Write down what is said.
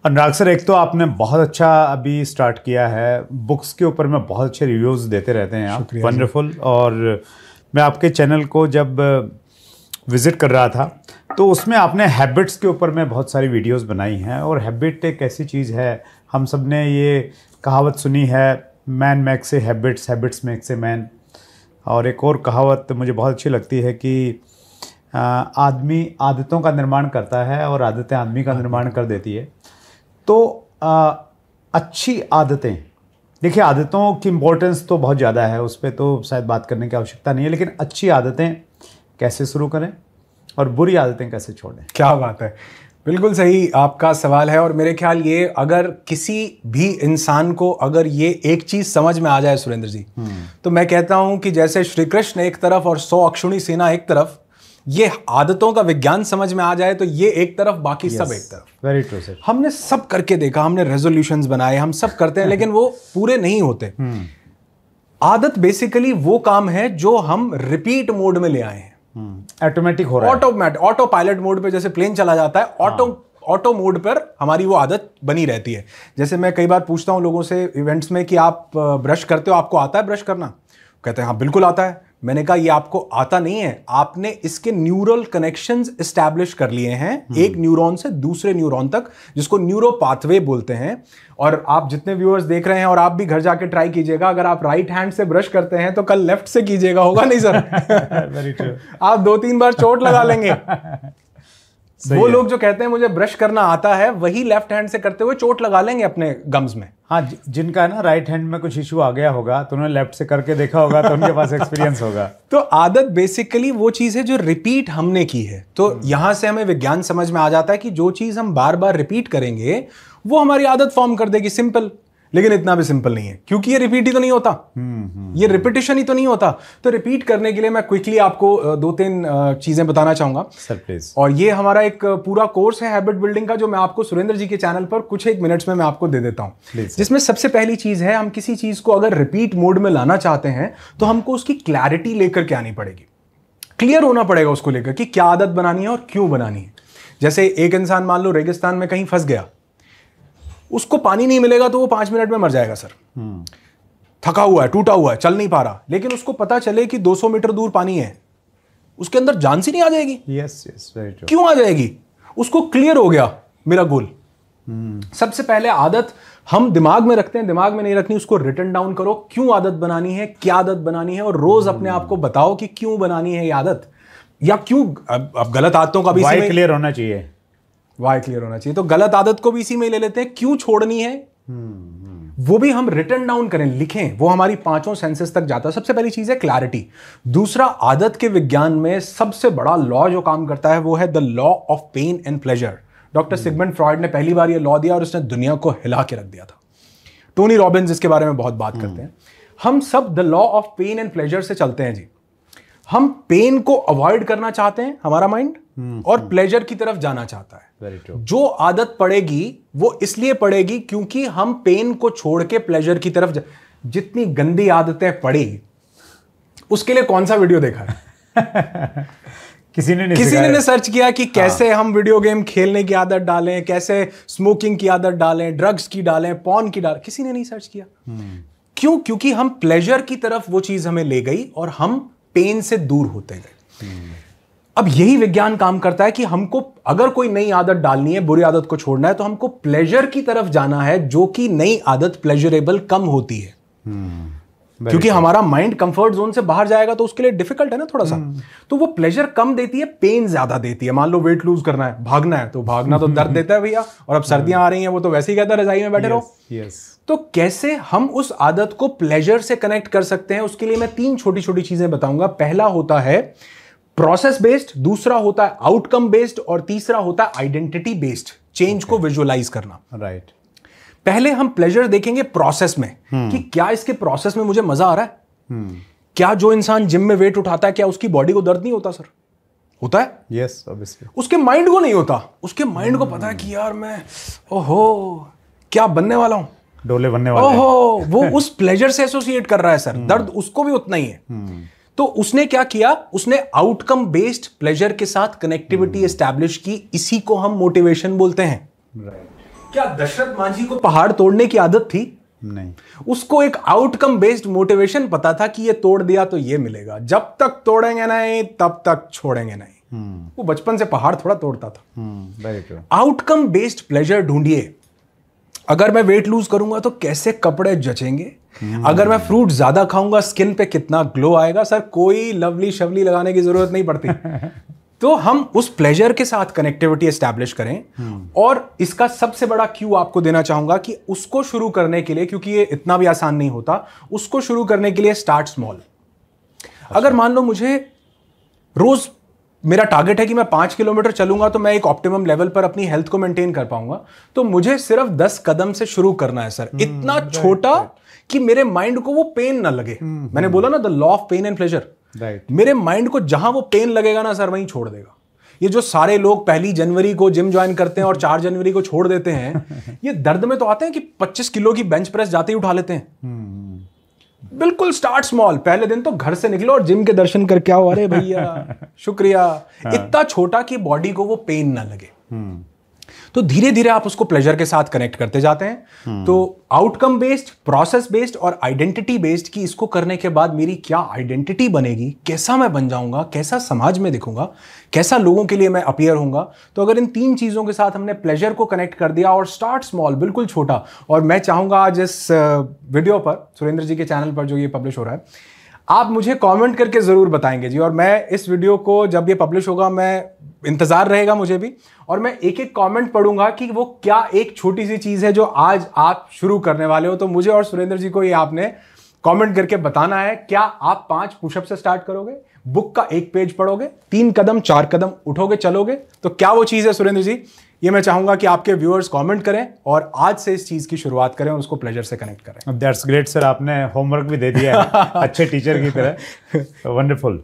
अनुराग sir, एक तो आपने बहुत अच्छा अभी स्टार्ट किया है, बुक्स के ऊपर में बहुत अच्छे रिव्यूज़ देते रहते हैं आप, वंडरफुल। और मैं आपके चैनल को जब विज़िट कर रहा था तो उसमें आपने हैबिट्स के ऊपर में बहुत सारी वीडियोस बनाई हैं। और हैबिट एक ऐसी चीज़ है, हम सब ने ये कहावत सुनी है, man makes a habits, habits makes a man. और एक और कहावत मुझे बहुत अच्छी लगती है कि आदमी आदतों का निर्माण करता है और आदतें आदमी का निर्माण कर देती है। तो अच्छी आदतें, देखिए आदतों की इम्पोर्टेंस तो बहुत ज़्यादा है, उस पर तो शायद बात करने की आवश्यकता नहीं है, लेकिन अच्छी आदतें कैसे शुरू करें और बुरी आदतें कैसे छोड़ें? क्या बात है, बिल्कुल सही आपका सवाल है। और मेरे ख्याल ये अगर किसी भी इंसान को अगर ये एक चीज़ समझ में आ जाए सुरेंद्र जी, तो मैं कहता हूँ कि जैसे श्री कृष्ण एक तरफ और 100 अक्षुणी सेना एक तरफ, ये आदतों का विज्ञान समझ में आ जाए तो ये एक तरफ, बाकी सब एक तरफ। Very true sir. हमने सब करके देखा, हमने रेजोल्यूशंस बनाए, हम सब करते हैं, लेकिन वो पूरे नहीं होते। आदत बेसिकली वो काम है जो हम रिपीट मोड में ले आए हैं। ऑटोमेटिक हो रहा है, ऑटो पायलट मोड पे जैसे प्लेन चला जाता है, ऑटो मोड पर हमारी वो आदत बनी रहती है। जैसे मैं कई बार पूछता हूं लोगों से इवेंट्स में कि आप ब्रश करते हो, आपको आता है ब्रश करना? कहते हैं हाँ बिल्कुल आता है। मैंने कहा ये आपको आता नहीं है, आपने इसके न्यूरल कनेक्शंस एस्टैब्लिश कर लिए हैं एक न्यूरॉन से दूसरे न्यूरॉन तक, जिसको न्यूरो पाथवे बोलते हैं। और आप जितने व्यूअर्स देख रहे हैं, और आप भी घर जाके ट्राई कीजिएगा, अगर आप राइट हैंड से ब्रश करते हैं तो कल लेफ्ट से कीजिएगा, होगा नहीं सर? Very true. आप 2-3 बार चोट लगा लेंगे। वो लोग जो कहते हैं मुझे ब्रश करना आता है, वही लेफ्ट हैंड से करते हुए चोट लगा लेंगे अपने गम्स में। हाँ, जिनका है ना राइट हैंड में कुछ इशू आ गया होगा तो उन्होंने लेफ्ट से करके देखा होगा, तो उनके पास एक्सपीरियंस होगा। तो आदत बेसिकली वो चीज है जो रिपीट हमने की है। तो यहां से हमें विज्ञान समझ में आ जाता है कि जो चीज हम बार बार रिपीट करेंगे वो हमारी आदत फॉर्म कर देगी। सिंपल, लेकिन इतना भी सिंपल नहीं है, क्योंकि ये रिपीट ही तो नहीं होता, ये रिपीटिशन ही तो नहीं होता। तो रिपीट करने के लिए मैं क्विकली आपको 2-3 चीजें बताना चाहूंगा सर, प्लीज। और ये हमारा एक पूरा कोर्स है हैबिट बिल्डिंग का, जो मैं आपको सुरेंद्र जी के चैनल पर कुछ एक मिनट्स में मैं आपको दे देता हूं। जिसमें सबसे पहली चीज है, हम किसी चीज को अगर रिपीट मोड में लाना चाहते हैं तो हमको उसकी क्लैरिटी लेकर के आनी पड़ेगी, क्लियर होना पड़ेगा उसको लेकर कि क्या आदत बनानी है और क्यों बनानी है। जैसे एक इंसान मान लो रेगिस्तान में कहीं फंस गया, उसको पानी नहीं मिलेगा तो वो 5 मिनट में मर जाएगा सर। थका हुआ है, टूटा हुआ है, चल नहीं पा रहा, लेकिन उसको पता चले कि 200 मीटर दूर पानी है, उसके अंदर जान सी नहीं आ जाएगी? Yes yes, very true. क्यों आ जाएगी? उसको क्लियर हो गया मेरा गोल। सबसे पहले आदत हम दिमाग में रखते हैं, दिमाग में नहीं रखनी, उसको रिटन डाउन करो। क्यों आदत बनानी है, क्या आदत बनानी है, और रोज अपने आप को बताओ कि क्यों बनानी है ये आदत, या क्यों अब गलत आदतों का भी वाई क्लियर होना चाहिए। वाई क्लियर होना चाहिए। तो गलत आदत को भी इसी में ले लेते हैं, क्यों छोड़नी है वो भी हम रिटन डाउन करें, लिखें, वो हमारी 5 सेंसेस तक जाता है। सबसे पहली चीज है क्लैरिटी। दूसरा, आदत के विज्ञान में सबसे बड़ा लॉ जो काम करता है वो है the law of pain and pleasure. Doctor Sigmund Freud ने पहली बार ये लॉ दिया और उसने दुनिया को हिला के रख दिया था। टोनी रॉबिन्स इसके बारे में बहुत बात करते हैं। हम सब the law of pain and pleasure से चलते हैं जी। हम पेन को अवॉइड करना चाहते हैं, हमारा माइंड, और प्लेजर की तरफ जाना चाहता है। जो आदत पड़ेगी वो इसलिए पड़ेगी क्योंकि हम पेन को छोड़ के प्लेजर की तरफ जितनी गंदी आदतें पड़ी, उसके लिए कौन सा वीडियो देखा है? किसी ने सर्च किया कि कैसे हम वीडियो गेम खेलने की आदत डालें, कैसे स्मोकिंग की आदत डालें, ड्रग्स की डालें, पॉर्न की डालें? किसी ने नहीं सर्च किया। क्यों? क्योंकि हम प्लेजर की तरफ वो चीज हमें ले गई और हम पेन से दूर होते गए। अब यही विज्ञान काम करता है कि हमको अगर कोई नई आदत डालनी है, बुरी आदत को छोड़ना है, तो हमको प्लेजर की तरफ जाना है, जो कि नई आदत प्लेजरेबल कम होती है। क्योंकि हमारा माइंड कंफर्ट जोन से बाहर जाएगा तो उसके लिए डिफिकल्ट है ना थोड़ा सा। तो वो प्लेजर कम देती है, पेन ज्यादा देती है। मान लो वेट लूज करना है, भागना है, तो भागना तो दर्द देता है भैया, और अब सर्दियां आ रही हैं, वो तो वैसे ही कहता है रजाई में बैठे रहो। तो कैसे हम उस आदत को प्लेजर से कनेक्ट कर सकते हैं, उसके लिए मैं 3 छोटी छोटी चीजें बताऊंगा। पहला होता है प्रोसेस बेस्ड, दूसरा होता है आउटकम बेस्ड, और तीसरा होता है आइडेंटिटी बेस्ड, चेंज को विजुअलाइज करना। राइट। पहले हम प्लेजर देखेंगे प्रोसेस में, कि क्या इसके प्रोसेस में मुझे मजा आ रहा है। क्या जो इंसान जिम में वेट उठाता है, क्या उसकी बॉडी को दर्द नहीं होता सर? होता है। Yes, obviously. उसके माइंड को नहीं होता, उसके माइंड को पता है कि यार मैं ओहो क्या बनने वाला हूं, डोले बनने वाला है। ओहो, वो उस प्लेजर से एसोसिएट कर रहा है सर। दर्द उसको भी उतना ही है। तो उसने क्या किया, उसने आउटकम बेस्ड प्लेजर के साथ कनेक्टिविटी एस्टैब्लिश की। इसी को हम मोटिवेशन बोलते हैं। क्या दशरथ मांझी को पहाड़ तोड़ने की आदत थी? नहीं। उसको एक आउटकम बेस्ड मोटिवेशन पता था कि ये तोड़ दिया तो ये मिलेगा, जब तक तोड़ेंगे नहीं तब तक छोड़ेंगे नहीं। वो बचपन से पहाड़ थोड़ा तोड़ता था। आउटकम बेस्ड प्लेजर ढूंढिए। अगर मैं वेट लूज करूंगा तो कैसे कपड़े जचेंगे, अगर मैं फ्रूट ज्यादा खाऊंगा स्किन पे कितना ग्लो आएगा। सर कोई लवली शवली लगाने की जरूरत नहीं पड़ती। तो हम उस प्लेजर के साथ कनेक्टिविटी एस्टैब्लिश करें। और इसका सबसे बड़ा क्यू आपको देना चाहूंगा कि उसको शुरू करने के लिए, क्योंकि ये इतना भी आसान नहीं होता, उसको शुरू करने के लिए स्टार्ट स्मॉल। अगर मान लो मुझे रोज मेरा टारगेट है कि मैं 5 किलोमीटर चलूंगा तो मैं एक ऑप्टिमम लेवल पर अपनी हेल्थ को मेंटेन कर पाऊंगा, तो मुझे सिर्फ 10 कदम से शुरू करना है सर। इतना छोटा कि मेरे माइंड को वो पेन ना लगे। मैंने बोला ना, the law of pain and pleasure. मेरे माइंड को जहां वो पेन लगेगा ना सर, वहीं छोड़ देगा। ये जो सारे लोग 1 जनवरी को जिम ज्वाइन करते हैं और 4 जनवरी को छोड़ देते हैं, ये दर्द में तो आते हैं कि 25 किलो की बेंच प्रेस जाते ही उठा लेते हैं। बिल्कुल स्टार्ट स्मॉल। पहले दिन तो घर से निकलो और जिम के दर्शन करके आओ। अरे भैया शुक्रिया। इतना छोटा कि बॉडी को वो पेन ना लगे। तो धीरे धीरे आप उसको प्लेजर के साथ कनेक्ट करते जाते हैं। तो आउटकम बेस्ड, प्रोसेस बेस्ड और आइडेंटिटी बेस्ड की इसको करने के बाद मेरी क्या आइडेंटिटी बनेगी, कैसा मैं बन जाऊंगा, कैसा समाज में दिखूंगा, कैसा लोगों के लिए मैं अपीयर होऊंगा। तो अगर इन 3 चीजों के साथ हमने प्लेजर को कनेक्ट कर दिया और स्टार्ट स्मॉल, बिल्कुल छोटा। और मैं चाहूंगा आज इस वीडियो पर, सुरेंद्र जी के चैनल पर जो ये पब्लिश हो रहा है, आप मुझे कमेंट करके जरूर बताएंगे जी। और मैं इस वीडियो को जब ये पब्लिश होगा, मैं इंतजार रहेगा मुझे भी, और मैं एक एक कमेंट पढ़ूंगा कि वो क्या एक छोटी सी चीज है जो आज आप शुरू करने वाले हो। तो मुझे और सुरेंद्र जी को ये आपने कमेंट करके बताना है। क्या आप 5 पुशअप से स्टार्ट करोगे, बुक का 1 पेज पढ़ोगे, 3 कदम 4 कदम उठोगे चलोगे? तो क्या वो चीज है सुरेंद्र जी? ये मैं चाहूंगा कि आपके व्यूअर्स कमेंट करें और आज से इस चीज की शुरुआत करें और उसको प्लेजर से कनेक्ट करें। दैट्स ग्रेट सर, आपने होमवर्क भी दे दिया है अच्छे टीचर की तरह। वंडरफुल।